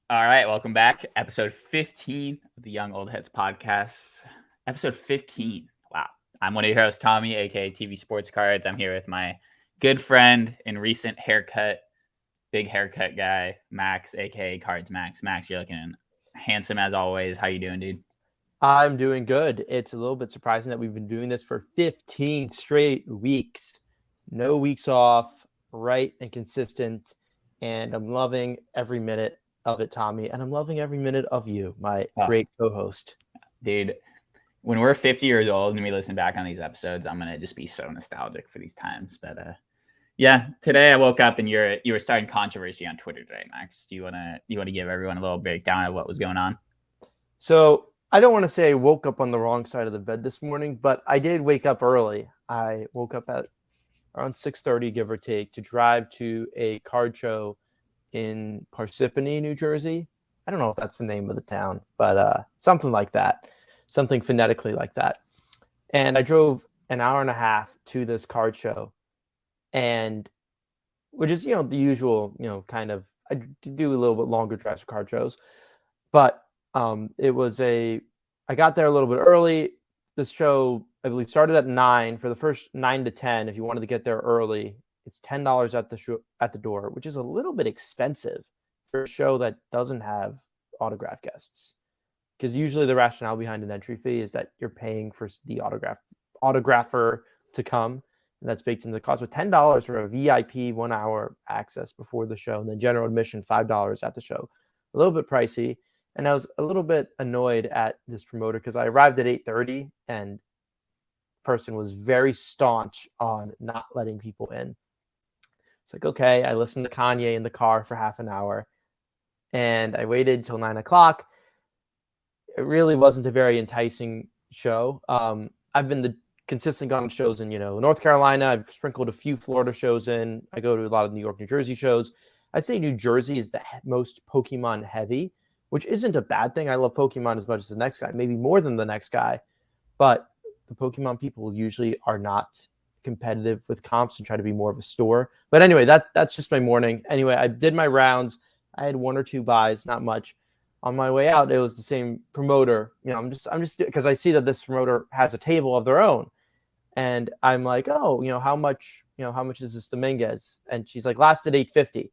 All right, welcome back. Episode 15 of the Young Old Heads podcast. Episode 15. Wow. I'm one of your hosts, Tommy, aka TV Sports Cards. I'm here with my good friend and recent big haircut guy, Max, aka Cards Max. Max, you're looking handsome as always. How you doing, dude? I'm doing good. It's a little bit surprising that we've been doing this for 15 straight weeks. No weeks off, right and consistent. And I'm loving every minute of it, Tommy. And I'm loving every minute of you, my Oh, great co host. dude, when we're 50 years old and we listen back on these episodes, I'm gonna just be so nostalgic for these times. But yeah, today I woke up and you were starting controversy on Twitter today, Max. Do you wanna give everyone a little breakdown of what was going on? So I don't want to say I woke up on the wrong side of the bed this morning, but I did wake up early. I woke up at around 6:30, give or take, to drive to a card show in Parsippany, New Jersey. I don't know if that's the name of the town, but something like that, something phonetically like that. And I drove an hour and a half to this card show, and which is the usual kind of I do a little bit longer drives for card shows, but it was a I got there a little bit early. This show I believe started at 9. For the first 9 to 10, if you wanted to get there early, it's $10 at the door, which is a little bit expensive for a show that doesn't have autograph guests. Because usually the rationale behind an entry fee is that you're paying for the autographer to come, and that's baked into the cost. With $10 for a VIP 1 hour access before the show, and then general admission $5 at the show, a little bit pricey. And I was a little bit annoyed at this promoter because I arrived at 8:30 and person was very staunch on not letting people in. It's like, okay, I listened to Kanye in the car for half an hour and I waited till 9 o'clock. It really wasn't a very enticing show. I've been consistent gone to shows in, North Carolina. I've sprinkled a few Florida shows in. I go to a lot of New York, New Jersey shows. I'd say New Jersey is the most Pokemon heavy, which isn't a bad thing. I love Pokemon as much as the next guy, maybe more than the next guy. But the Pokemon people usually are not competitive with comps and try to be more of a store. But anyway, that's just my morning. Anyway, I did my rounds. I had one or two buys, not much. On my way out, it was the same promoter. I'm just because I see that this promoter has a table of their own, and I'm like, oh, how much is this Dominguez? And she's like, last at 850,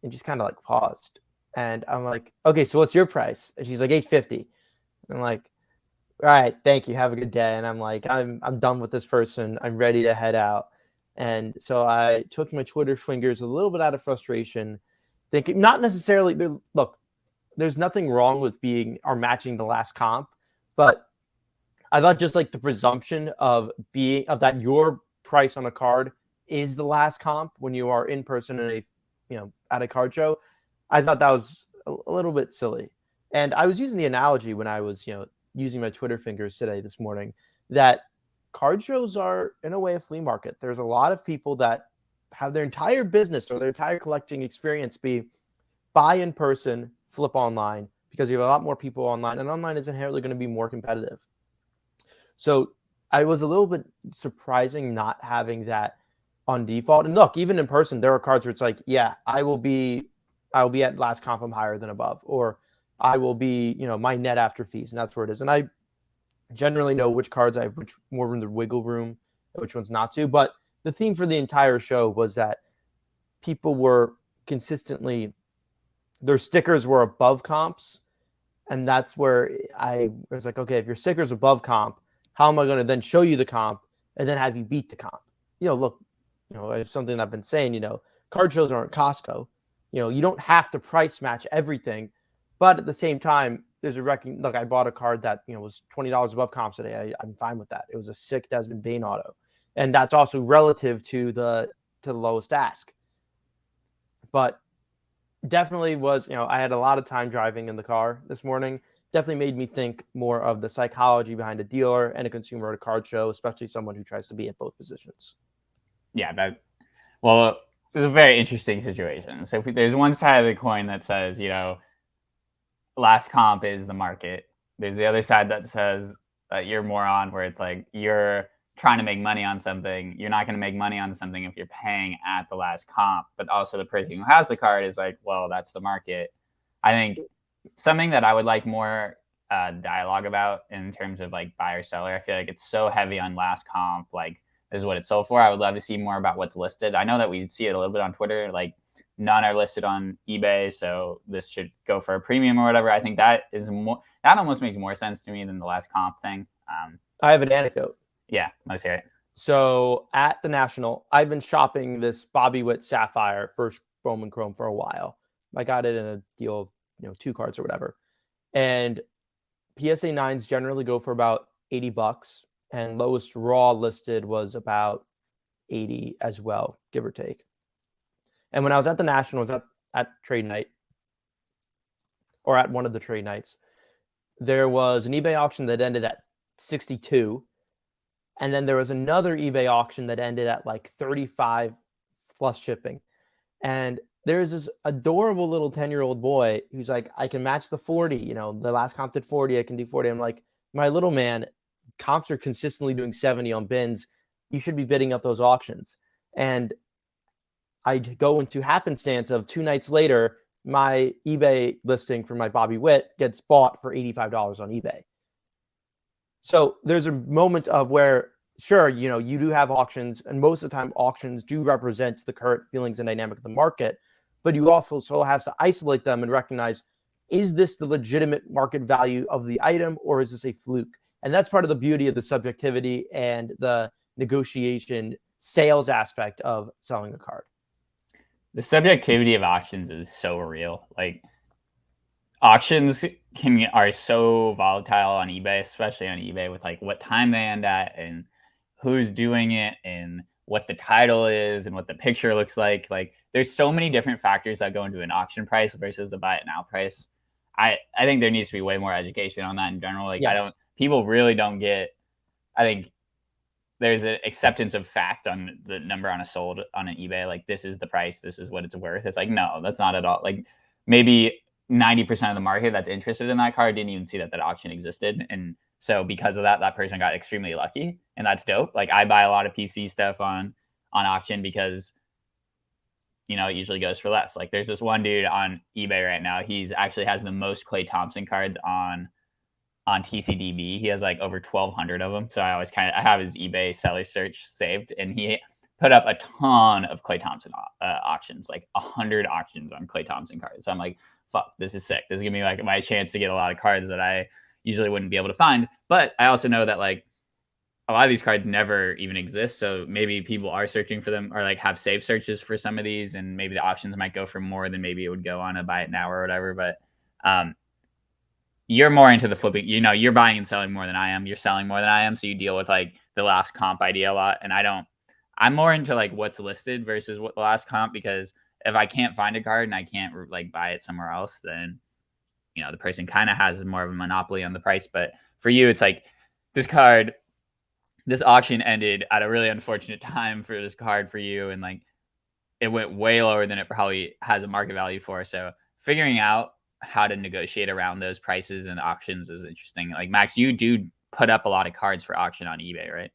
and she's kind of like paused, and I'm like, okay, so what's your price? And she's like 850. I'm like, all right, thank you, have a good day. And I'm like, I'm done with this person. I'm ready to head out. And so I took my Twitter fingers a little bit out of frustration, thinking not necessarily. Look, there's nothing wrong with being or matching the last comp, but I thought just like the presumption of that your price on a card is the last comp when you are in person at a card show. I thought that was a little bit silly. And I was using the analogy when I was, using my Twitter fingers this morning, that card shows are in a way a flea market. There's a lot of people that have their entire business or their entire collecting experience be buy in person, flip online, because you have a lot more people online, and online is inherently going to be more competitive. So I was a little bit surprising not having that on default. And look, even in person, there are cards where it's like, yeah, I will be at last comp, I'm higher than above, or I will be, my net after fees, and that's where it is. And I generally know which cards I have which more room to wiggle room, and which ones not to. But the theme for the entire show was that people were consistently their stickers were above comps, and that's where I was like, okay, if your sticker's above comp, how am I going to then show you the comp and then have you beat the comp? Look, it's something I've been saying. Card shows aren't Costco. You don't have to price match everything, but at the same time, there's a record. Look, I bought a card that was $20 above comps today. I'm fine with that. It was a sick Desmond Bain auto, and that's also relative to the lowest ask. But definitely was, I had a lot of time driving in the car this morning. Definitely made me think more of the psychology behind a dealer and a consumer at a card show, especially someone who tries to be at both positions. Yeah, well, it's a very interesting situation. So there's one side of the coin that says, last comp is the market. There's the other side that says that you're more on where it's like you're trying to make money on something. You're not going to make money on something if you're paying at the last comp. But also the person who has the card is like, well, that's the market. I think something that I would like more dialogue about in terms of like buyer seller. I feel like it's so heavy on last comp. Like this is what it's sold for. I would love to see more about what's listed. I know that we see it a little bit on Twitter. Like none are listed on eBay, so this should go for a premium or whatever. I think that is more. That almost makes more sense to me than the last comp thing. I have an anecdote. Yeah, let's hear it. So at the National, I've been shopping this Bobby Witt Sapphire first Bowman Chrome for a while. I got it in a deal of 2 cards or whatever. And PSA 9s generally go for about $80, and lowest raw listed was about 80 as well, give or take. And when I was at the National, I was at trade night, or at one of the trade nights, there was an eBay auction that ended at 62. And then there was another eBay auction that ended at like 35 plus shipping. And there's this adorable little 10-year-old boy who's like, I can match the 40. The last comp did 40. I can do 40. I'm like, my little man, comps are consistently doing 70 on bins. You should be bidding up those auctions. And I go into happenstance of 2 nights later, my eBay listing for my Bobby Witt gets bought for $85 on eBay. So there's a moment of where, sure, you do have auctions, and most of the time auctions do represent the current feelings and dynamic of the market, but you also has to isolate them and recognize, is this the legitimate market value of the item, or is this a fluke? And that's part of the beauty of the subjectivity and the negotiation sales aspect of selling a card. The subjectivity of auctions is so real. Like auctions are so volatile on eBay, especially on eBay with like what time they end at and who's doing it and what the title is and what the picture looks like. Like there's so many different factors that go into an auction price versus the buy it now price. I think there needs to be way more education on that in general. Like Yes. people really don't get. I think there's an acceptance of fact on the number on a sold on an eBay. Like this is the price, this is what it's worth. It's like no, that's not at all. Like maybe 90% of the market that's interested in that card didn't even see that auction existed, and so because of that, that person got extremely lucky, and that's dope. Like I buy a lot of PC stuff on auction because it usually goes for less. Like there's this one dude on eBay right now. He's actually has the most Klay Thompson cards on TCDB. He has like over 1,200 of them. So I have his eBay seller search saved, and he put up a ton of Klay Thompson auctions, like 100 auctions on Klay Thompson cards. So I'm like, fuck, this is sick. This is gonna be like my chance to get a lot of cards that I usually wouldn't be able to find. But I also know that like a lot of these cards never even exist. So maybe people are searching for them or like have save searches for some of these, and maybe the auctions might go for more than maybe it would go on a buy it now or whatever. But you're more into the flipping, you're buying and selling more than I am. You're selling more than I am. So you deal with like the last comp idea a lot. And I'm more into like what's listed versus what the last comp, because if I can't find a card and I can't like buy it somewhere else, then, the person kind of has more of a monopoly on the price. But for you, it's like this auction ended at a really unfortunate time for this card for you. And like, it went way lower than it probably has a market value for. So figuring out how to negotiate around those prices and auctions is interesting. Like Max, you do put up a lot of cards for auction on eBay, right?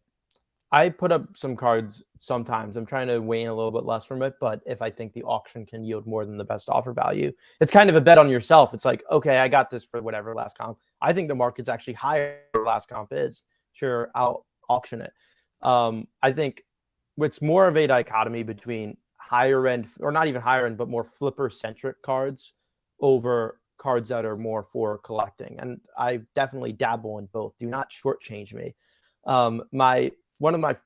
I put up some cards sometimes. I'm trying to wane a little bit less from it, but if I think the auction can yield more than the best offer value, it's kind of a bet on yourself. It's like, okay, I got this for whatever last comp. I think the market's actually higher than last comp is. Sure, I'll auction it. I think it's more of a dichotomy between higher end, or not even higher end, but more flipper centric cards over cards that are more for collecting. And I definitely dabble in both. Do not shortchange me. My One of my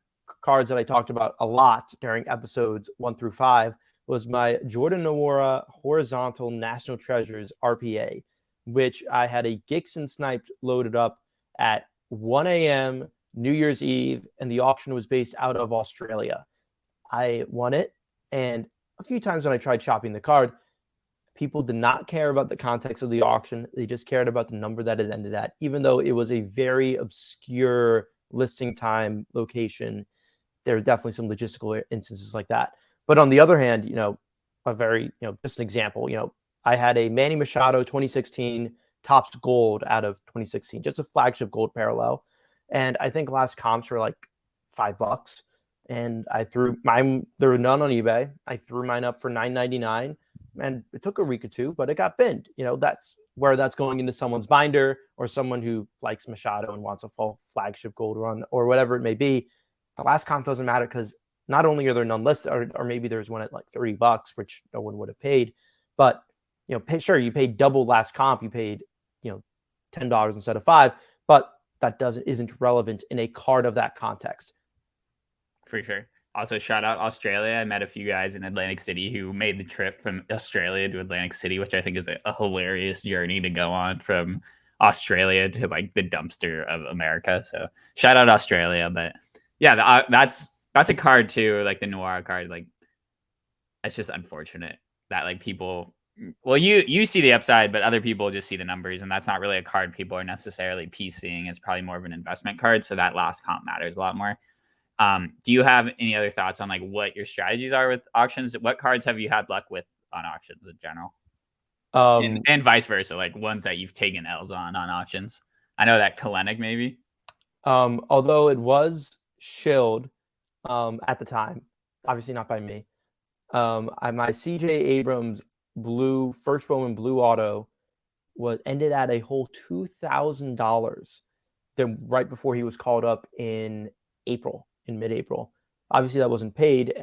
cards that I talked about a lot during episodes 1 through 5 was my Jordan Nwora Horizontal National Treasures RPA, which I had a Gixon sniped loaded up at 1 a.m. New Year's Eve, and the auction was based out of Australia. I won it, and a few times when I tried shopping the card, people did not care about the context of the auction. They just cared about the number that it ended at, even though it was a very obscure listing time location. There are definitely some logistical instances like that. But on the other hand, a very, just an example, I had a Manny Machado 2016 Topps Gold out of 2016, just a flagship gold parallel. And I think last comps were like $5. And I threw mine, there were none on eBay. I threw mine up for $9.99. and it took a week or two, but it got binned. That's where that's going into someone's binder, or someone who likes Machado and wants a full flagship gold run or whatever it may be. The last comp doesn't matter because not only are there none listed, or maybe there's one at like $30, which no one would have paid, but sure, you paid double last comp, you paid $10 instead of $5, but that isn't relevant in a card of that context. For sure. Also, shout out Australia. I met a few guys in Atlantic City who made the trip from Australia to Atlantic City, which I think is a hilarious journey to go on from Australia to like the dumpster of America. So shout out Australia. But yeah, that's a card too, like the Noir card. Like it's just unfortunate that like people. Well, you see the upside, but other people just see the numbers, and that's not really a card people are necessarily piecing. It's probably more of an investment card, so that last comp matters a lot more. Do you have any other thoughts on like what your strategies are with auctions? What cards have you had luck with on auctions in general? And vice versa, like ones that you've taken L's on auctions. I know that Kalenic maybe. Although it was shilled at the time, obviously not by me. My CJ Abrams first Bowman blue auto ended at a whole $2,000. Then right before he was called up in mid-April. Obviously that wasn't paid,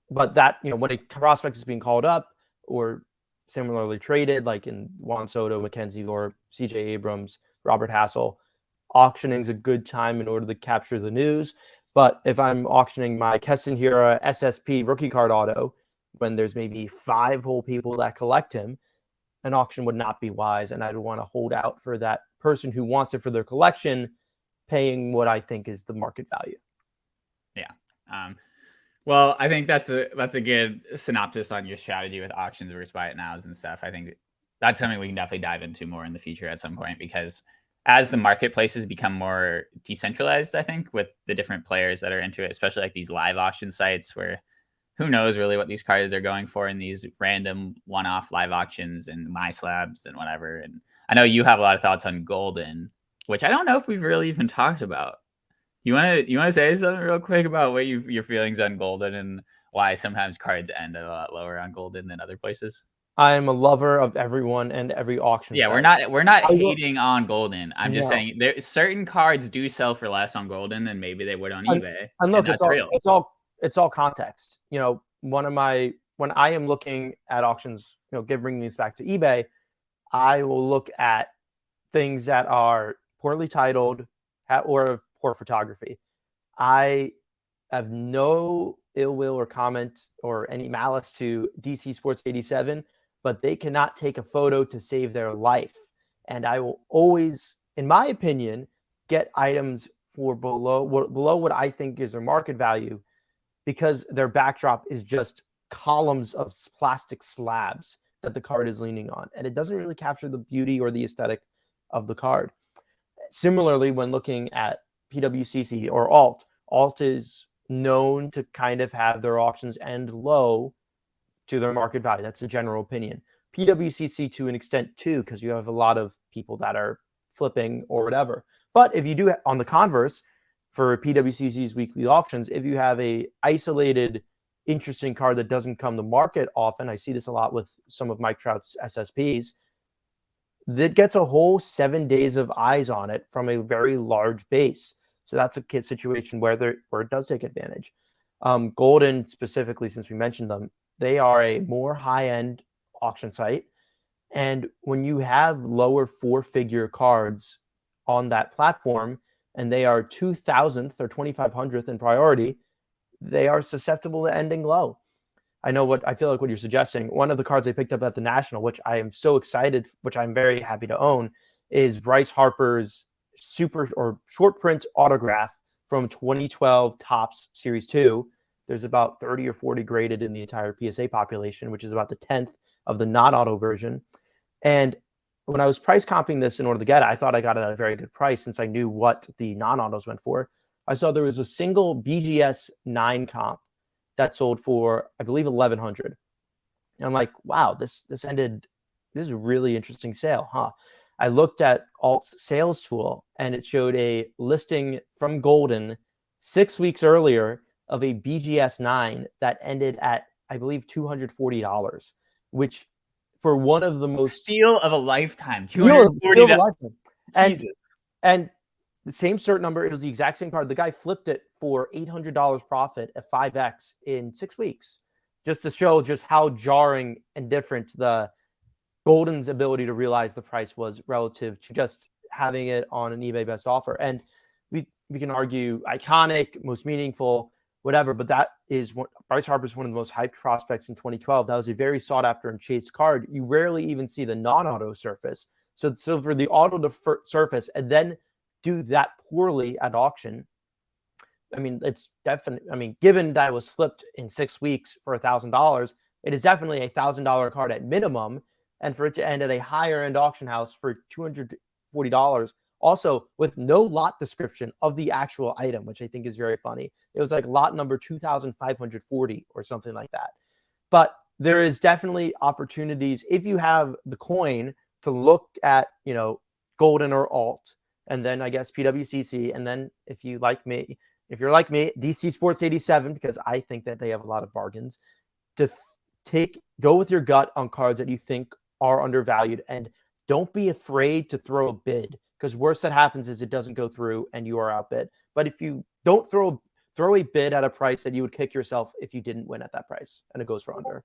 but that when a prospect is being called up or similarly traded, like in Juan Soto, McKenzie, or CJ Abrams, Robert Hassel, auctioning is a good time in order to capture the news. But if I'm auctioning my Keston Hiura SSP rookie card auto, when there's maybe 5 whole people that collect him, an auction would not be wise, and I'd want to hold out for that person who wants it for their collection, paying what I think is the market value. Yeah. Well, I think that's a good synopsis on your strategy with auctions versus buy it nows and stuff. I think that's something we can definitely dive into more in the future at some point, because as the marketplaces become more decentralized, I think, with the different players that are into it, especially like these live auction sites where who knows really what these cards are going for in these random one-off live auctions and my slabs and whatever. And I know you have a lot of thoughts on Golden, which I don't know if we've really even talked about. You want to say something real quick about what your feelings on Golden and why sometimes cards end a lot lower on Golden than other places? I am a lover of everyone and every auction Yeah, site. we're not hating on Golden. I'm just No. saying there certain cards do sell for less on Golden than maybe they would on And, eBay, and and look, that's real. it's all context. When I am looking at auctions, bringing these back to eBay, I will look at things that are poorly titled or poor photography. I have no ill will or comment or any malice to DC Sports 87, but they cannot take a photo to save their life. And I will always, in my opinion, get items for below what I think is their market value, because their backdrop is just columns of plastic slabs that the card is leaning on, and it doesn't really capture the beauty or the aesthetic of the card. Similarly, when looking at PWCC or Alt is known to kind of have their auctions end low to their market value. That's a general opinion. PWCC to an extent too, because you have a lot of people that are flipping or whatever. But if you do, on the converse, for PWCC's weekly auctions, if you have a isolated, interesting card that doesn't come to market often, I see this a lot with some of Mike Trout's SSPs, that gets a whole 7 days of eyes on it from a very large base. So that's a kid situation where it does take advantage. Golden specifically, since we mentioned them, they are a more high-end auction site. And when you have lower 4-figure cards on that platform, and they are 2,000th or 2,500th in priority, they are susceptible to ending low. I feel like what you're suggesting. One of the cards I picked up at the National, which I am so excited, which I'm very happy to own, is Bryce Harper's super or short print autograph from 2012 Topps Series 2. There's about 30 or 40 graded in the entire PSA population, which is about the 10th of the not auto version. And when I was price comping this in order to get it, I thought I got it at a very good price since I knew what the non-autos went for. I saw there was a single BGS 9 comp that sold for, I believe, $1,100. And I'm like, wow, this is a really interesting sale, huh? I looked at Alt's sales tool, and it showed a listing from Golden 6 weeks earlier of a BGS 9 that ended at, I believe, $240. which for one of the most Steal of a lifetime, steal of a $240. lifetime. Jesus. And the same cert number, it was the exact same card. The guy flipped it for $800 profit at 5x in 6 weeks, just to show just how jarring and different the Golden's ability to realize the price was relative to just having it on an eBay best offer. And we can argue iconic, most meaningful, whatever, but that is what Bryce Harper is one of the most hyped prospects in 2012. That was a very sought after and chased card. You rarely even see the non-auto surface. So for the auto to surface and then do that poorly at auction, I mean, it's definitely, I mean, given that it was flipped in 6 weeks for $1,000, it is definitely a $1,000 card at minimum. And for it to end at a higher end auction house for $240, also with no lot description of the actual item, which I think is very funny. It was like lot number 2,540 or something like that. But there is definitely opportunities if you have the coin to look at, Golden or alt, and then I guess PWCC. And then if you're like me, DC Sports 87, because I think that they have a lot of bargains to go with your gut on cards that you think are undervalued, and don't be afraid to throw a bid, because worst that happens is it doesn't go through and you are outbid. But if you don't throw a bid at a price that you would kick yourself if you didn't win at that price and it goes for under.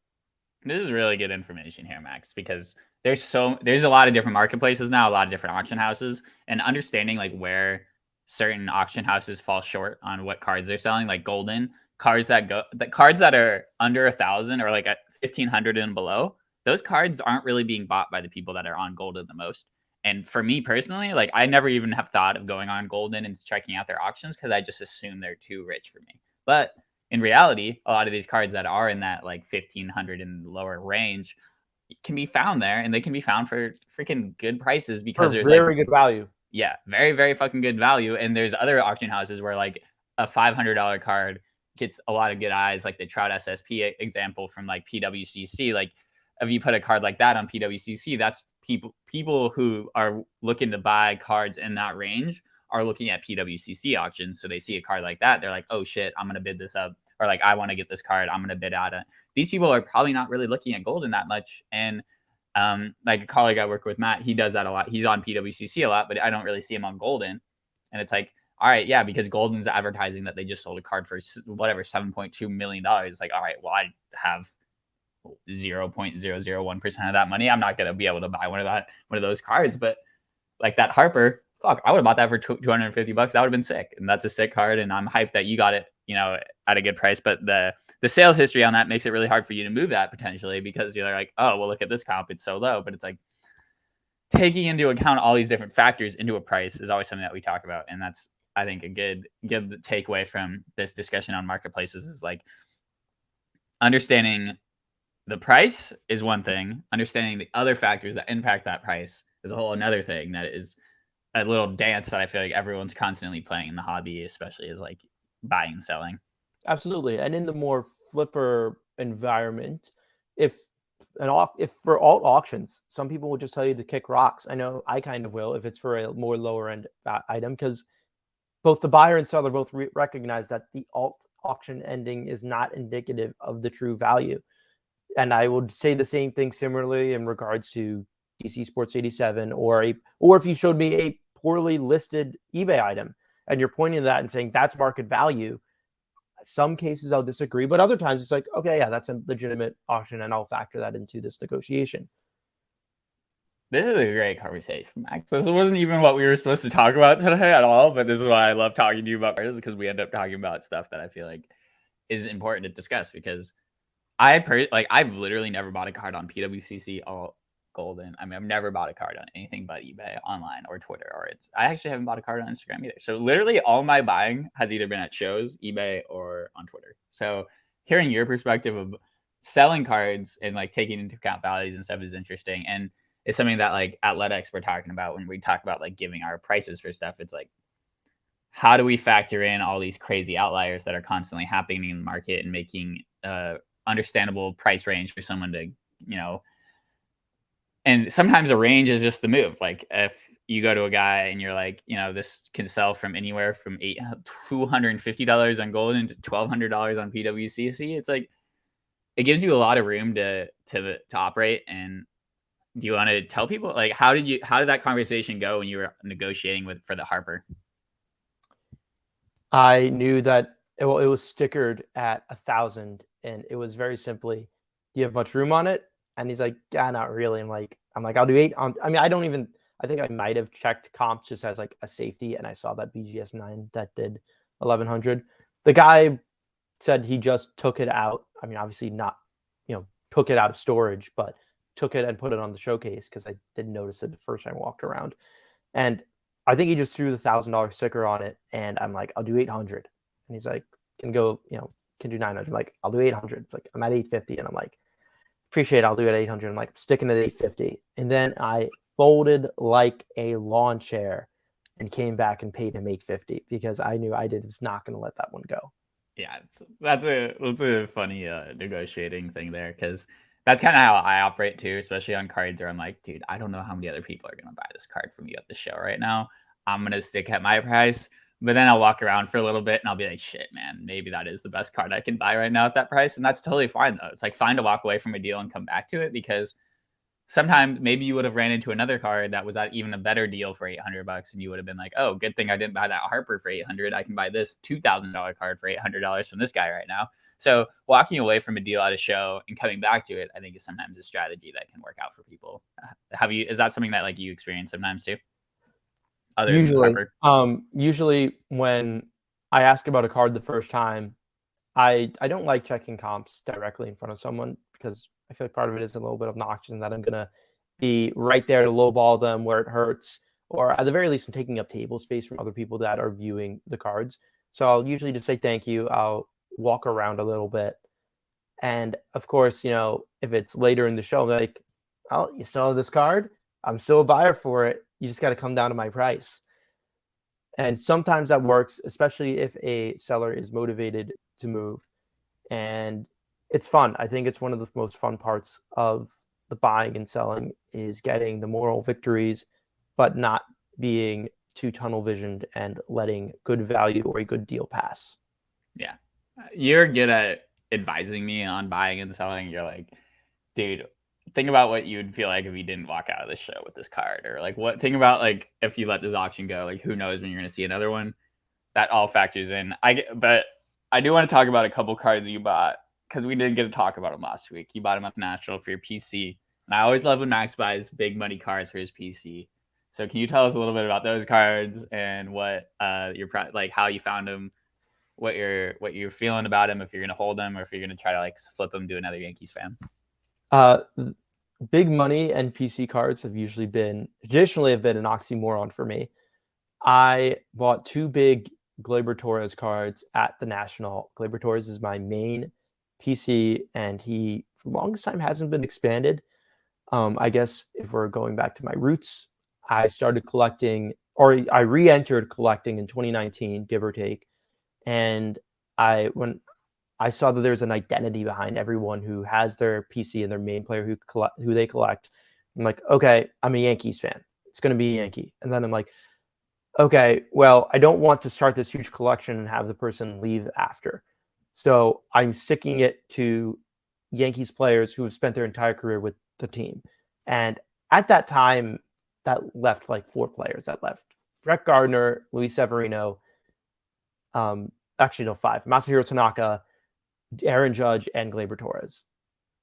This is really good information here, Max, because there's a lot of different marketplaces now, a lot of different auction houses, and understanding like where certain auction houses fall short on what cards they're selling, like Golden cards that are under 1,000 or like at 1,500 and below. Those cards aren't really being bought by the people that are on Golden the most. And for me personally, like I never even have thought of going on Golden and checking out their auctions because I just assume they're too rich for me. But in reality, a lot of these cards that are in that like 1,500 and lower range can be found there, and they can be found for freaking good prices because there's very good value. Yeah, very, very fucking good value. And there's other auction houses where like a $500 card gets a lot of good eyes, like the Trout SSP example from like PWCC. Like if you put a card like that on PWCC, that's people who are looking to buy cards in that range are looking at PWCC auctions. So they see a card like that, they're like, oh shit, I'm gonna bid this up, or like I want to get this card, I'm gonna bid out it. These people are probably not really looking at Golden that much. And like a colleague I work with, Matt, he does that a lot. He's on PWCC a lot, but I don't really see him on Golden. And it's like, all right, yeah, because Golden's advertising that they just sold a card for whatever $7.2 million. It's like, all right, well, I have 0.001% of that money. I'm not gonna be able to buy one of those cards. But like that Harper, fuck, I would have bought that for $250. That would have been sick, and that's a sick card. And I'm hyped that you got it, at a good price. But the sales history on that makes it really hard for you to move that potentially, because you're like, oh, well, look at this comp, it's so low. But it's like taking into account all these different factors into a price is always something that we talk about. And that's, I think, a good takeaway from this discussion on marketplaces is like understanding the price is one thing. Understanding the other factors that impact that price is a whole another thing. That is a little dance that I feel like everyone's constantly playing in the hobby, especially is like buying and selling. Absolutely. And in the more flipper environment, if for alt auctions, some people will just tell you to kick rocks. I know I kind of will if it's for a more lower end item, because both the buyer and seller both recognize that the alt auction ending is not indicative of the true value. And I would say the same thing similarly in regards to DC Sports 87, or if you showed me a poorly listed eBay item and you're pointing to that and saying that's market value. Some cases I'll disagree, but other times it's like, okay, yeah, that's a legitimate auction and I'll factor that into this negotiation. This is a great conversation, Max. This wasn't even what we were supposed to talk about today at all, but this is why I love talking to you about cards, because we end up talking about stuff that I feel like is important to discuss. Because I've literally never bought a card on PWCC or Golden. I mean, I've never bought a card on anything but eBay, online, or Twitter, I actually haven't bought a card on Instagram either. So literally all my buying has either been at shows, eBay, or on Twitter. So hearing your perspective of selling cards and like taking into account values and stuff is interesting. And it's something that like at LEDX we're talking about when we talk about like giving our prices for stuff. It's like, how do we factor in all these crazy outliers that are constantly happening in the market and making understandable price range for someone to, and sometimes a range is just the move. Like if you go to a guy and you're like, this can sell from anywhere from $250 on Golden to $1,200 on PWCC. It's like, it gives you a lot of room to operate. And do you want to tell people like how did that conversation go when you were negotiating for the Harper? I knew that it was stickered at 1,000, and it was very simply, "Do you have much room on it?" And he's like, "Yeah, not really." I'm like, "I'll do 8." I mean, I don't even. I think I might have checked comps just as like a safety, and I saw that BGS 9 that did 1,100. The guy said he just took it out. I mean, obviously not, took it out of storage, but took it and put it on the showcase because I didn't notice it the first time I walked around. And I think he just threw the $1,000 sticker on it, and I'm like, I'll do 800. And he's like, can go, can do 900. I'm like, I'll do 800. Like, I'm at 850, and I'm like, appreciate it. I'll do it at 800. I'm like, sticking at 850, and then I folded like a lawn chair and came back and paid him 850 because I knew I was not going to let that one go. Yeah, that's a funny negotiating thing there, because that's kind of how I operate too, especially on cards where I'm like, dude, I don't know how many other people are gonna buy this card from you at the show right now. I'm gonna stick at my price, but then I'll walk around for a little bit and I'll be like, shit, man, maybe that is the best card I can buy right now at that price, and that's totally fine though. It's like fine to walk away from a deal and come back to it, because sometimes maybe you would have ran into another card that was at even a better deal for $800, and you would have been like, oh, good thing I didn't buy that Harper for 800. I can buy this $2,000 card for $800 from this guy right now. So walking away from a deal at a show and coming back to it, I think is sometimes a strategy that can work out for people. Is that something that like you experience sometimes too, other than the Usually, Harper? usually when I ask about a card the first time, I don't like checking comps directly in front of someone because I feel like part of it is a little bit obnoxious and that I'm gonna be right there to lowball them where it hurts, or at the very least, I'm taking up table space from other people that are viewing the cards. So I'll usually just say thank you. I'll walk around a little bit, and of course, if it's later in the show, like, oh, you still have this card? I'm still a buyer for it. You just got to come down to my price. And sometimes that works, especially if a seller is motivated to move. And it's fun. I think it's one of the most fun parts of the buying and selling is getting the moral victories, but not being too tunnel visioned and letting good value or a good deal pass. Yeah, you're good at advising me on buying and selling. You're like, dude, think about what you'd feel like if you didn't walk out of this show with this card, or like think about like if you let this auction go, like who knows when you're going to see another one. That all factors in. But I do want to talk about a couple cards you bought, because we did get to talk about them last week. You bought them at the National for your PC, and I always love when Max buys big money cards for his PC. So can you tell us a little bit about those cards and what like how you found them, what you're feeling about them, if you're gonna hold them or if you're gonna try to like flip them to another Yankees fan? Uh, Big money and PC cards have traditionally have been an oxymoron for me. I bought two big Gleyber Torres cards at the National. Gleyber Torres is my main PC, and he, for the longest time, hasn't been expanded. I guess if we're going back to my roots, I started collecting, or I re-entered collecting in 2019, give or take. And when I saw that there's an identity behind everyone who has their PC and their main player who they collect. I'm like, okay, I'm a Yankees fan. It's going to be a Yankee. And then I'm like, okay, well, I don't want to start this huge collection and have the person leave after. So I'm sticking it to Yankees players who have spent their entire career with the team. And at that time, that left like four players that left: Brett Gardner, Luis Severino, actually, no, five: Masahiro Tanaka, Aaron Judge, and Gleyber Torres.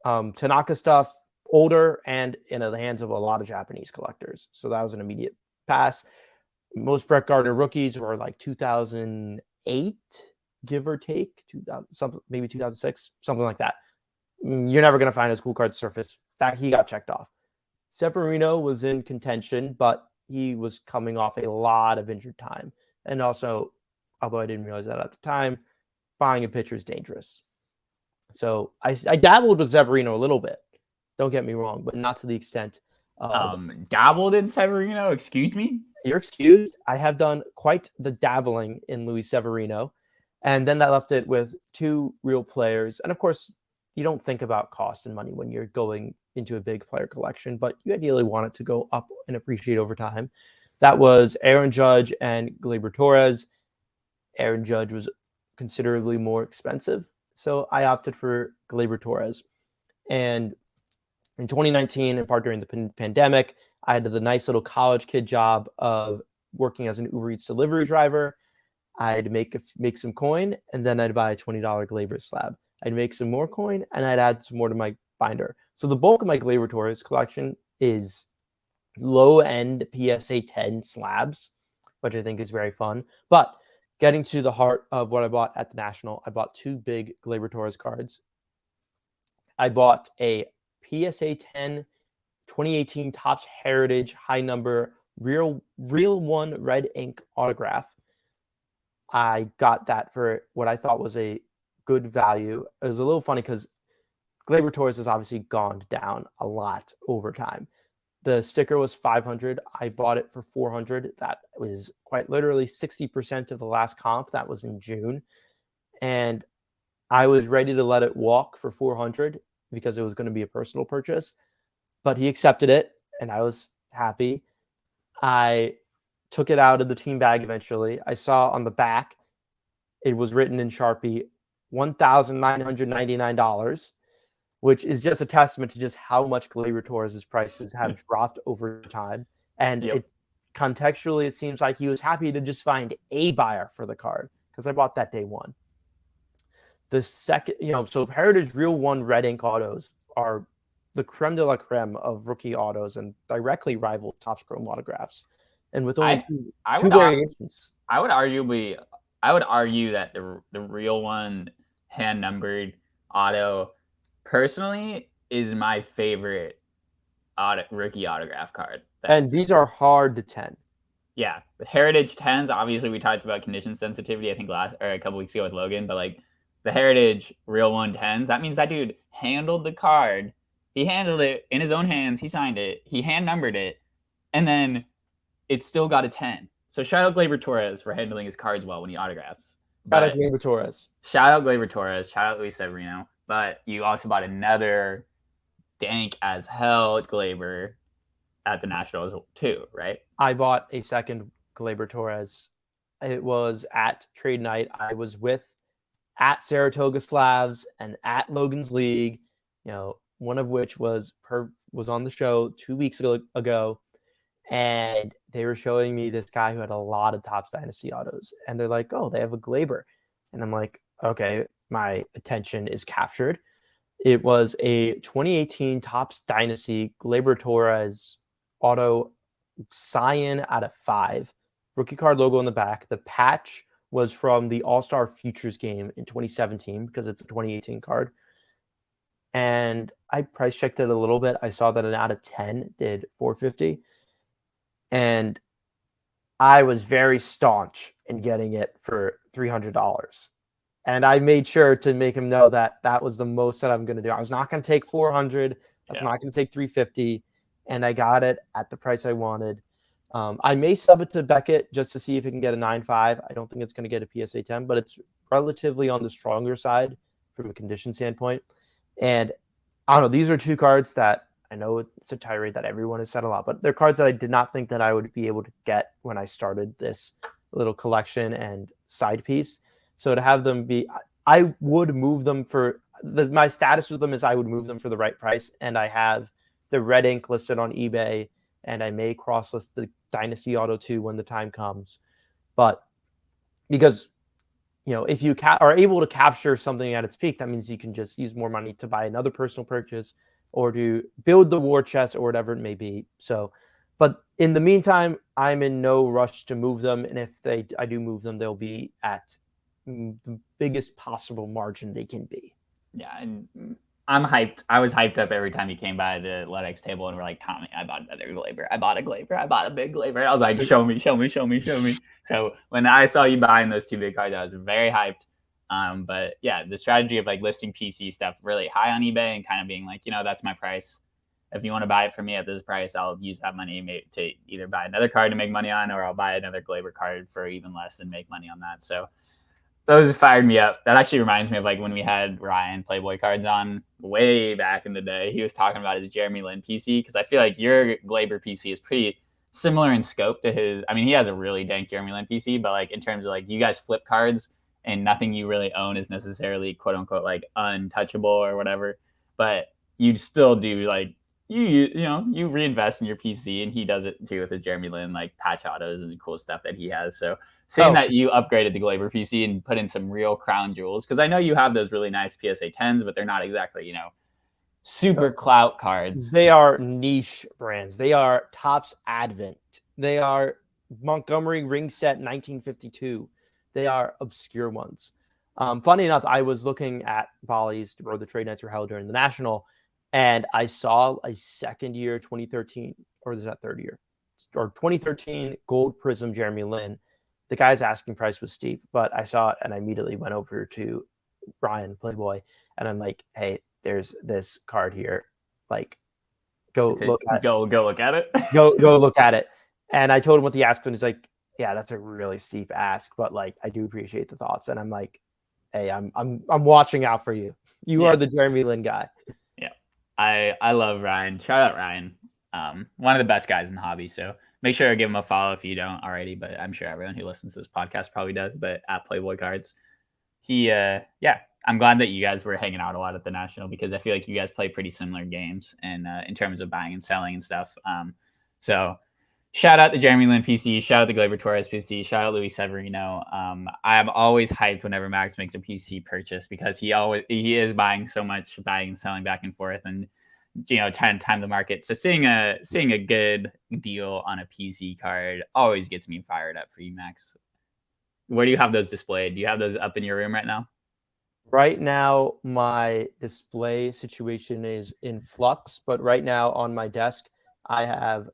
Tanaka stuff, older and in the hands of a lot of Japanese collectors. So that was an immediate pass. Most Brett Gardner rookies were like 2008, give or take, 2000, something, maybe 2006, something like that. You're never going to find his cool card surface. That he got checked off. Severino was in contention, but he was coming off a lot of injured time. And also, although I didn't realize that at the time, buying a pitcher is dangerous. So I dabbled with Severino a little bit. Don't get me wrong, but not to the extent. Dabbled in Severino? Excuse me? You're excused. I have done quite the dabbling in Luis Severino. And then that left it with two real players. And of course, you don't think about cost and money when you're going into a big player collection, but you ideally want it to go up and appreciate over time. That was Aaron Judge and Gleyber Torres. Aaron Judge was considerably more expensive. So I opted for Gleyber Torres. And in 2019, in part during the pandemic, I had the nice little college kid job of working as an Uber Eats delivery driver. I'd make some coin, and then I'd buy a $20 Glaber slab. I'd make some more coin, and I'd add some more to my binder. So the bulk of my Glaber Torres collection is low end PSA 10 slabs, which I think is very fun. But getting to the heart of what I bought at the National, I bought two big Glaber Torres cards. I bought a PSA 10 2018 Topps Heritage high number real one red ink autograph. I got that for what I thought was a good value. It was a little funny because Glaber Torres has obviously gone down a lot over time. The sticker was 500. I bought it for 400. That was quite literally 60% of the last comp. That was in June. And I was ready to let it walk for 400 because it was going to be a personal purchase. But he accepted it, and I was happy. I took it out of the team bag eventually. I saw on the back, it was written in Sharpie, $1,999, which is just a testament to just how much Glaber Torres' prices have dropped over time. And Yep. it contextually, it seems like he was happy to just find a buyer for the card because I bought that day one. The second, so Heritage Real One red ink autos are the creme de la creme of rookie autos and directly rival Topps Chrome autographs. And with only I I two would variations. I would arguably I would argue that the real one hand numbered auto personally is my favorite rookie autograph card. And these are hard to 10. Yeah, the Heritage 10s, obviously we talked about condition sensitivity I think last or a couple weeks ago with Logan, but like the Heritage Real 110s, that means that dude handled the card. He handled it in his own hands, he signed it, he hand numbered it, and then it still got a 10. So shout out Gleyber Torres for handling his cards well when he autographs. Shout out But Glaber Torres. shout out Gleyber Torres, shout out Luis Severino. But you also bought another dank as hell Gleyber at the Nationals too, right? I bought a second Glaber Torres. It was at trade night. I was with at Saratoga Slavs and at Logan's League, one of which was on the show 2 weeks ago, and they were showing me this guy who had a lot of Topps Dynasty autos, and they're like, "Oh, they have a Glaber," and I'm like, "Okay, my attention is captured." It was a 2018 Topps Dynasty Glaber Torres auto cyan out of 5. Rookie card logo on the back. The patch was from the All-Star Futures game in 2017 because it's a 2018 card. And I price checked it a little bit. I saw that an out of 10 did 450. And I was very staunch in getting it for $300. And I made sure to make him know that that was the most that I'm going to do. I was not going to take 400. I was not going to take 350. And I got it at the price I wanted. I may sub it to Beckett just to see if it can get a 9.5. I don't think it's going to get a PSA 10, but it's relatively on the stronger side from a condition standpoint. And I don't know. These are two cards that I know it's a tirade that everyone has said a lot, but they're cards that I did not think that I would be able to get when I started this little collection and side piece. So to have them be, I would move them for my status with them is I would move them for the right price. And I have the red ink listed on eBay, and I may cross list the Dynasty Auto 2 when the time comes. But because, if you are able to capture something at its peak, that means you can just use more money to buy another personal purchase or to build the war chest or whatever it may be. So, but in the meantime, I'm in no rush to move them. And if I do move them, they'll be at the biggest possible margin they can be. Yeah, and I'm hyped. I was hyped up every time he came by the LEDX table and we're like, Tommy, I bought another Glaber. I bought a Glaber. I bought a big Glaber. I was like, show me, show me, show me, show me. So when I saw you buying those two big cards, I was very hyped. But yeah, the strategy of like listing PC stuff really high on eBay and kind of being like, that's my price. If you want to buy it for me at this price, I'll use that money to either buy another card to make money on, or I'll buy another Glaber card for even less and make money on that. So those fired me up. That actually reminds me of like when we had Ryan Playboy Cards on way back in the day. He was talking about his Jeremy Lin PC because I feel like your Glaber PC is pretty similar in scope to his. I mean, he has a really dank Jeremy Lin PC, but like in terms of like you guys flip cards and nothing you really own is necessarily quote unquote like untouchable or whatever. But you still do like you reinvest in your PC, and he does it too with his Jeremy Lin like patch autos and the cool stuff that he has. So saying Oh, that you upgraded the Glaber PC and put in some real crown jewels, because I know you have those really nice PSA 10s, but they're not exactly super clout cards. they are niche brands. They are Topps Advent. They are Montgomery Ring Set 1952. They are obscure ones. Funny enough, I was looking at volleys where the trade nights were held during the National, and I saw a second year 2013, or is that third year? Or 2013 Gold Prism Jeremy Lin. The guy's asking price was steep, but I saw it and I immediately went over to Brian Playboy and I'm like, hey, there's this card here. Like, go look at Go look at it. go look at it. And I told him what the ask was. He's like, yeah, that's a really steep ask, but like I do appreciate the thoughts. And I'm like, hey, I'm watching out for you. You are the Jeremy Lin guy. Yeah. I love Ryan. Shout out Ryan. One of the best guys in the hobby. So make sure to give him a follow if you don't already, but I'm sure everyone who listens to this podcast probably does, but at Playboy Cards. I'm glad that you guys were hanging out a lot at the National, because I feel like you guys play pretty similar games and in terms of buying and selling and stuff. So shout out to Jeremy Lin PC, shout out to Glaber Torres PC, shout out Luis Severino. I am always hyped whenever Max makes a PC purchase, because he is buying so much, buying and selling back and forth, and trying to time the market. So seeing a good deal on a PC card always gets me fired up for you, Max. Where do you have those displayed? Do you have those up in your room right now? Right now, my display situation is in flux, but right now on my desk, I have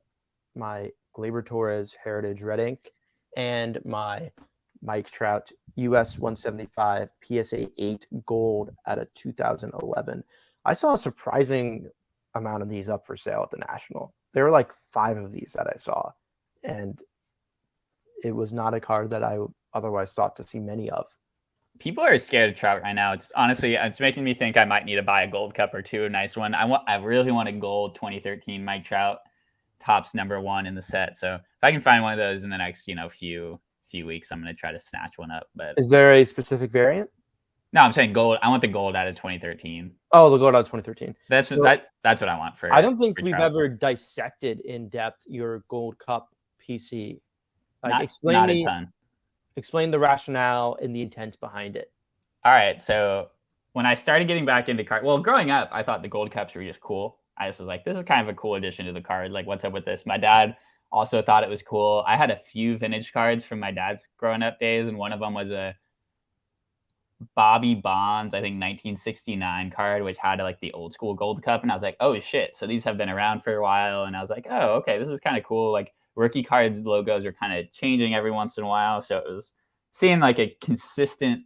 my Glaber Torres Heritage Red Ink and my Mike Trout US 175 PSA 8 Gold out of 2011. I saw a surprising amount of these up for sale at the National. There were like 5 of these that I saw, and it was not a card that I otherwise thought to see many of. People are scared of Trout right now. It's making me think I might need to buy a gold cup or two, a nice one. I really want a gold 2013 Mike Trout, Topps #1 in the set. So if I can find one of those in the next few weeks, I'm gonna try to snatch one up. But is there a specific variant? No, I'm saying gold. I want the gold out of 2013. Oh, the gold out of 2013. That's what I want for. I don't think for we've Trout. ever dissected in depth your Gold Cup PC. Like, Not a ton. Explain the rationale and the intent behind it. All right, so when I started getting back into card, well, growing up, I thought the gold cups were just cool. I just was like, this is kind of a cool addition to the card. Like, what's up with this? My dad also thought it was cool. I had a few vintage cards from my dad's growing up days, and one of them was a Bobby Bonds, I think 1969 card, which had like the old school gold cup. And I was like, oh shit. So these have been around for a while. And I was like, oh, okay, this is kind of cool. Like rookie cards logos are kind of changing every once in a while. So it was seeing like a consistent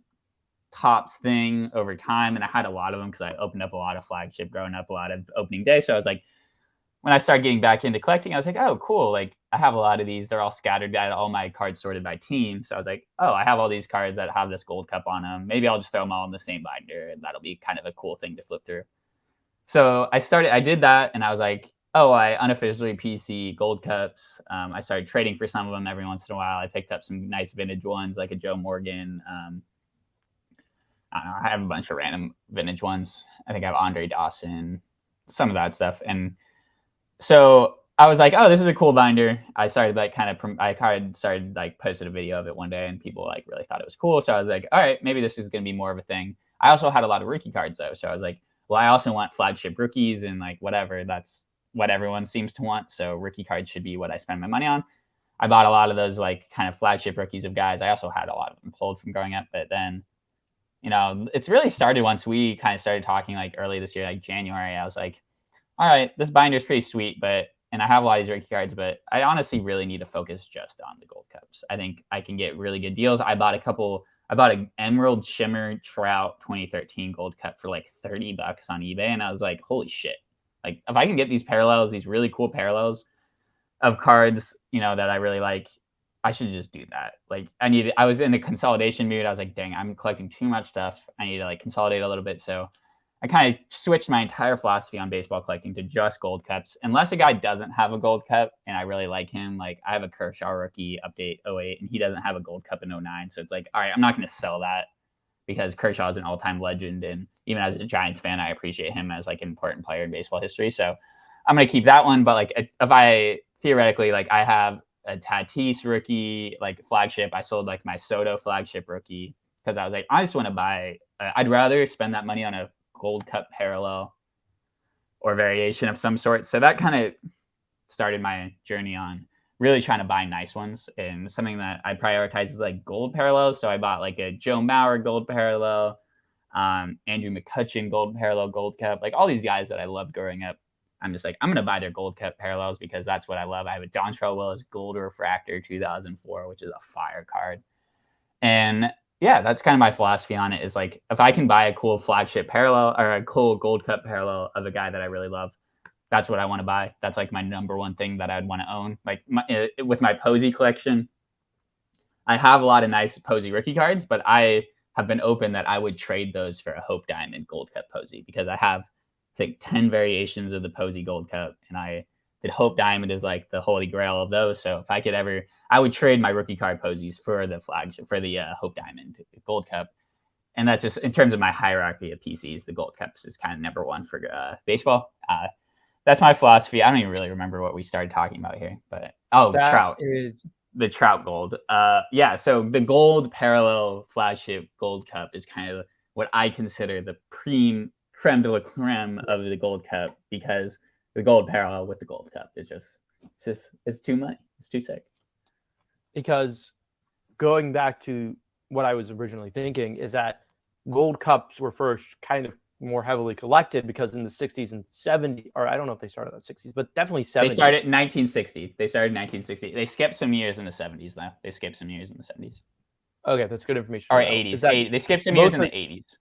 Topps thing over time. And I had a lot of them because I opened up a lot of flagship growing up, a lot of opening day. So I was like, when I started getting back into collecting, I was like, oh, cool. Like I have a lot of these. They're all scattered. I had all my cards sorted by team. So I was like, oh, I have all these cards that have this gold cup on them. Maybe I'll just throw them all in the same binder, and that'll be kind of a cool thing to flip through. So I did that, and I was like, oh, I unofficially PC gold cups. I started trading for some of them every once in a while. I picked up some nice vintage ones, like a Joe Morgan. I don't know, I have a bunch of random vintage ones. I think I have Andre Dawson, some of that stuff. And so I was like, oh, this is a cool binder. I started like started like posted a video of it one day, and people like really thought it was cool. So I was like, all right, maybe this is going to be more of a thing. I also had a lot of rookie cards though. So I was like, well, I also want flagship rookies and like whatever. That's what everyone seems to want. So rookie cards should be what I spend my money on. I bought a lot of those like kind of flagship rookies of guys. I also had a lot of them pulled from growing up, but then it's really started once we kind of started talking like early this year, like January. I was like, all right, this binder is pretty sweet, and I have a lot of these rookie cards, but I honestly really need to focus just on the gold cups. I think I can get really good deals. I bought an Emerald Shimmer Trout 2013 gold cup for like $30 on eBay. And I was like, holy shit. Like if I can get these parallels, these really cool parallels of cards, that I really like, I should just do that. Like I was in a consolidation mood. I was like, dang, I'm collecting too much stuff. I need to like consolidate a little bit. So I kind of switched my entire philosophy on baseball collecting to just gold cups. Unless a guy doesn't have a gold cup and I really like him, like I have a Kershaw rookie update 08 and he doesn't have a gold cup in 09. So it's like, all right, I'm not going to sell that. because Kershaw is an all-time legend, and even as a Giants fan, I appreciate him as like an important player in baseball history. So I'm gonna keep that one. But like if I theoretically like I have a Tatis rookie like flagship, I sold like my Soto flagship rookie because I was like I just want to buy. I'd rather spend that money on a Gold Cup parallel or variation of some sort. So that kind of started my journey on really trying to buy nice ones. And something that I prioritize is like gold parallels. So I bought like a Joe Mauer gold parallel, Andrew McCutchen gold parallel, gold cup, like all these guys that I loved growing up. I'm just like, I'm going to buy their gold cup parallels because that's what I love. I have a Dontrell Willis gold refractor 2004, which is a fire card. And yeah, that's kind of my philosophy on it is like, if I can buy a cool flagship parallel or a cool gold cup parallel of a guy that I really love, that's what I want to buy. That's like my number one thing that I'd want to own. Like with my Posey collection, I have a lot of nice Posey rookie cards, but I have been open that I would trade those for a Hope Diamond Gold Cup Posey because I have, I think, 10 variations of the Posey Gold Cup, and I did Hope Diamond is like the holy grail of those. So if I could ever, I would trade my rookie card Posies for the flagship for the Hope Diamond Gold Cup. And that's just in terms of my hierarchy of PCs, the Gold Cups is kind of number one for baseball. That's my philosophy. I don't even really remember what we started talking about here, but That Trout, is the Trout Gold. Yeah, so the gold parallel flagship Gold Cup is kind of what I consider the creme de la creme of the Gold Cup because the gold parallel with the Gold Cup is it's too much. It's too sick. because going back to what I was originally thinking is that gold cups were first kind of more heavily collected because in the 60s and 70s, or I don't know if they started in the 60s, but definitely They 70s. started in 1960. They started in 1960. They skipped some years in the 70s though. They skipped some years in the 70s. Okay, that's good information Or to know. Is 80s. that They skipped some years most in of, the 80s.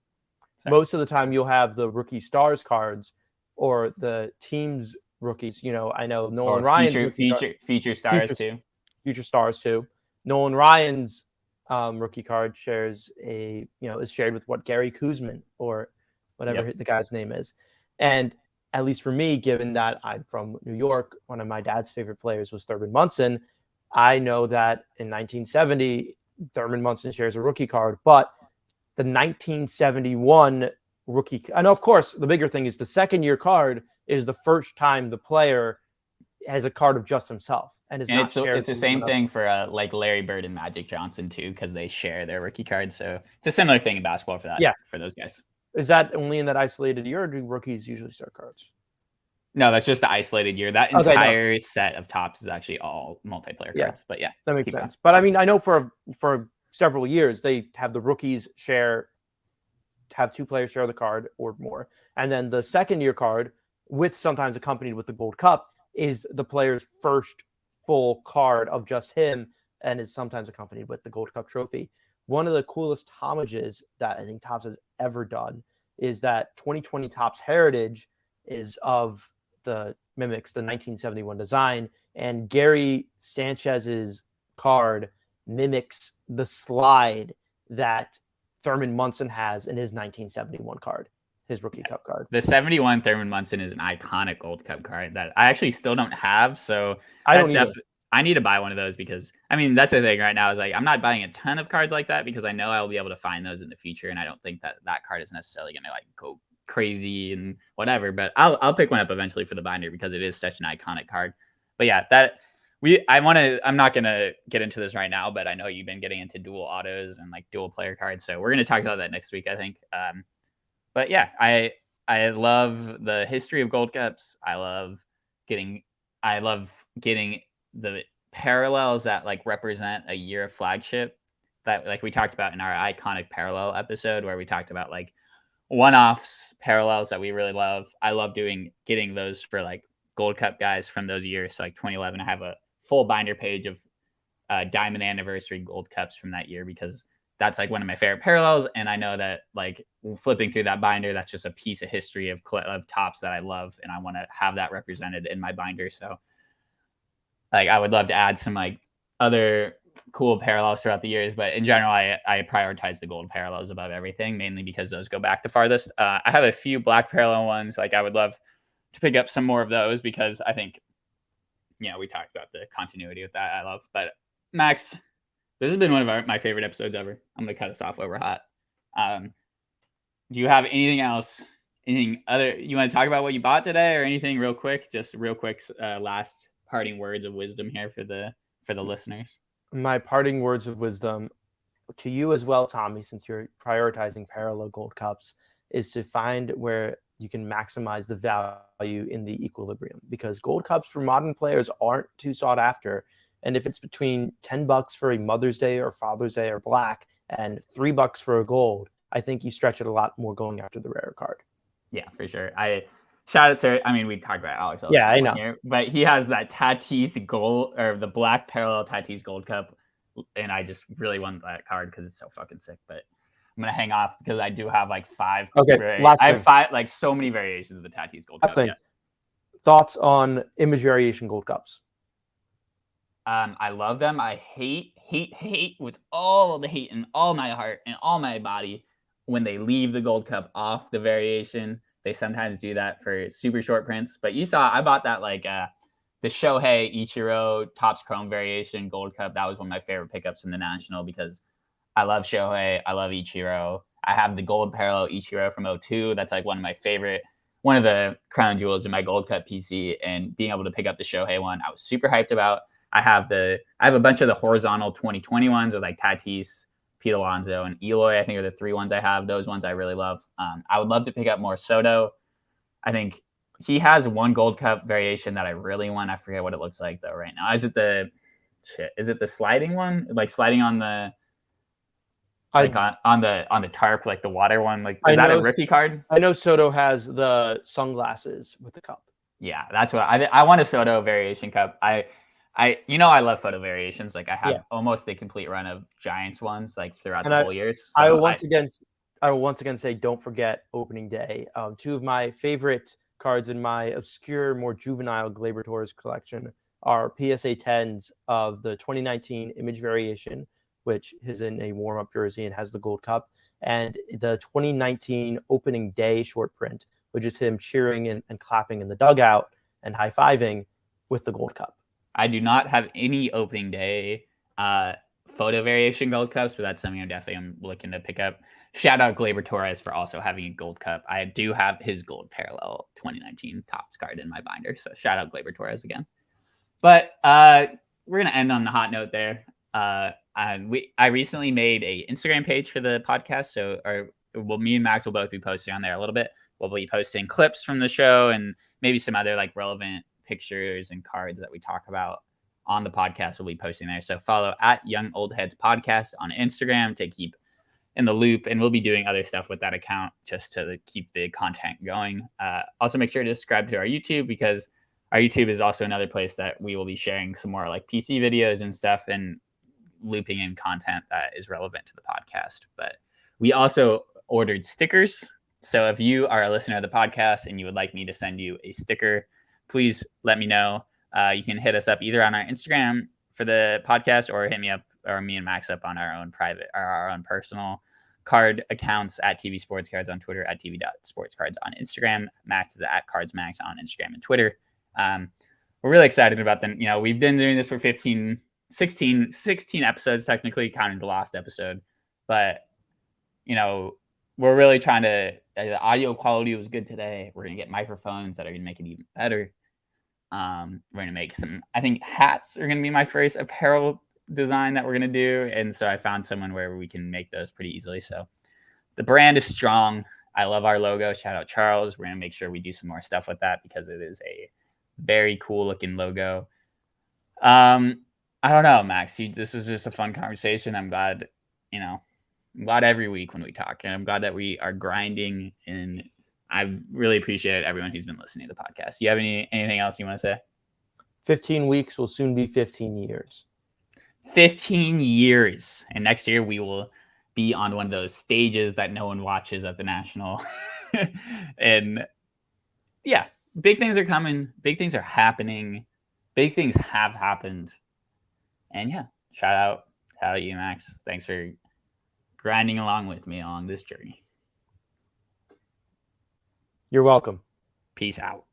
Sorry. most of the time you'll have the rookie stars cards or the team's rookies. You know, I know Nolan Or Ryan's rookie card, feature future stars too. future stars too. Nolan Ryan's rookie card shares is shared with what Gary Kuzman or whatever Yep. the guy's name is, and at least for me, given that I'm from New York, one of my dad's favorite players was Thurman Munson. I know that in 1970, Thurman Munson shares a rookie card, but the 1971 rookie, and of course, the bigger thing is the second year card is the first time the player has a card of just himself and is And not shared it's the with same another. thing for like Larry Bird and Magic Johnson too, because they share their rookie cards. So it's a similar thing in basketball for that Yeah. for those guys. Is that only in that isolated year, or do rookies usually start cards? No, that's just the isolated year. That Okay, no. entire set of tops is actually all multiplayer Yeah, cards. But yeah, that makes keep going. sense. But I mean, I know for several years they have the rookies have two players share the card or more, and then the second year card, with sometimes accompanied with the Gold Cup, is the player's first full card of just him, and is sometimes accompanied with the Gold Cup trophy. One of the coolest homages that I think Topps has ever done is that 2020 Topps Heritage is of the mimics the 1971 design, and Gary Sanchez's card mimics the slide that Thurman Munson has in his 1971 card, his rookie cup card. The 71 Thurman Munson is an iconic Gold Cup card that I actually still don't have. So I don't that's either. I need to buy one of those because I mean that's the thing right now is like I'm not buying a ton of cards like that because I know I'll be able to find those in the future, and I don't think that that card is necessarily going to like go crazy and whatever. But I'll pick one up eventually for the binder because it is such an iconic card. But yeah, I'm not gonna get into this right now, but I know you've been getting into dual autos and like dual player cards, so we're gonna talk about that next week, I think. But yeah, I love the history of Gold Cups. Getting I love getting the parallels that like represent a year of flagship that like we talked about in our iconic parallel episode where we talked about like one-offs parallels that we really love. I love getting those for like Gold Cup guys from those years. So like 2011, I have a full binder page of Diamond Anniversary Gold Cups from that year because that's like one of my favorite parallels. And I know that like flipping through that binder, that's just a piece of history of tops that I love, and I want to have that represented in my binder. So like I would love to add some like other cool parallels throughout the years, but in general, I prioritize the gold parallels above everything, mainly because those go back the farthest. I have a few black parallel ones. Like I would love to pick up some more of those because I think, we talked about the continuity with that. I love, but Max, this has been one of my favorite episodes ever. I'm gonna cut us off while we're hot. Do you have anything else? Anything other you want to talk about what you bought today, or anything real quick? Just real quick, last parting words of wisdom here for the listeners. My parting words of wisdom to you as well, Tommy, since you're prioritizing parallel gold cups, is to find where you can maximize the value in the equilibrium, because gold cups for modern players aren't too sought after. And if it's between $10 for a Mother's Day or Father's Day or black and $3 for a gold, I think you stretch it a lot more going after the rare card. Yeah, for sure. I shout out to. I mean, we talk about Alex all the Yeah, I time on know. here, but he has that Tatis gold or the black parallel Tatis Gold Cup, and I just really want that card because it's so fucking sick. But I'm gonna hang off because I do have like five. Okay, last I have thing. five, like so many variations of the Tatis Gold Last Cup. thing. Yes. Thoughts on image variation gold cups? I love them. I hate with all the hate in all my heart and all my body when they leave the Gold Cup off the variation. They sometimes do that for super short prints. But you saw, I bought that like the Shohei Ichiro Topps Chrome variation Gold Cup. That was one of my favorite pickups from the National because I love Shohei. I love Ichiro. I have the gold parallel Ichiro from '02. That's like one of my favorite, one of the crown jewels in my Gold Cup PC. And being able to pick up the Shohei one, I was super hyped about. I have a bunch of the horizontal 2020 ones with like Tatis, Pete Alonso, and Eloy. I think are the three ones I have. Those ones I really love. I would love to pick up more Soto. I think he has one Gold Cup variation that I really want. I forget what it looks like though right now. Is it the shit? Is it the sliding one? Like sliding on the like on the tarp, like the water one? Like is that a rookie card? I know Soto has the sunglasses with the cup. Yeah, that's what I want a Soto variation cup. I I love photo variations. Like I have almost the complete run of Giants ones like throughout the whole years. So I will once again say, don't forget opening day. Two of my favorite cards in my obscure, more juvenile Glaber Torres collection are PSA 10s of the 2019 image variation, which is in a warm-up jersey and has the gold cup, and the 2019 opening day short print, which is him cheering and clapping in the dugout and high-fiving with the gold cup. I do not have any opening day photo variation gold cups, but that's something I'm looking to pick up. Shout out Glaber Torres for also having a gold cup. I do have his gold parallel 2019 Topps card in my binder, so shout out Glaber Torres again. But we're gonna end on the hot note there. I recently made a Instagram page for the podcast, so me and Max will both be posting on there a little bit. We'll be posting clips from the show and maybe some other like relevant pictures and cards that we talk about on the podcast. We'll be posting there. So follow at Young Old Heads Podcast on Instagram to keep in the loop, and we'll be doing other stuff with that account just to keep the content going. Also, make sure to subscribe to our YouTube because our YouTube is also another place that we will be sharing some more like PC videos and stuff and looping in content that is relevant to the podcast. But we also ordered stickers. So if you are a listener of the podcast and you would like me to send you a sticker, please let me know. You can hit us up either on our Instagram for the podcast or hit me up or me and Max up on our own private or our own personal card accounts at TV Sports Cards on Twitter, at TV.sportscards on Instagram. Max is at CardsMax on Instagram and Twitter. We're really excited about them. We've been doing this for 16 episodes, technically counting the last episode, but we're really trying to, the audio quality was good today. We're going to get microphones that are going to make it even better. We're going to make I think hats are going to be my first apparel design that we're going to do. And so I found someone where we can make those pretty easily. So the brand is strong. I love our logo. Shout out Charles. We're going to make sure we do some more stuff with that because it is a very cool looking logo. I don't know, Max. This was just a fun conversation. I'm glad, I'm glad every week when we talk, and I'm glad that we are grinding, and I really appreciate everyone who's been listening to the podcast. Do you have anything else you want to say? 15 weeks will soon be 15 years. 15 years. And next year we will be on one of those stages that no one watches at the National. And yeah, big things are coming. Big things are happening. Big things have happened. And yeah, shout out you, Max. Thanks for grinding along with me along this journey. You're welcome. Peace out.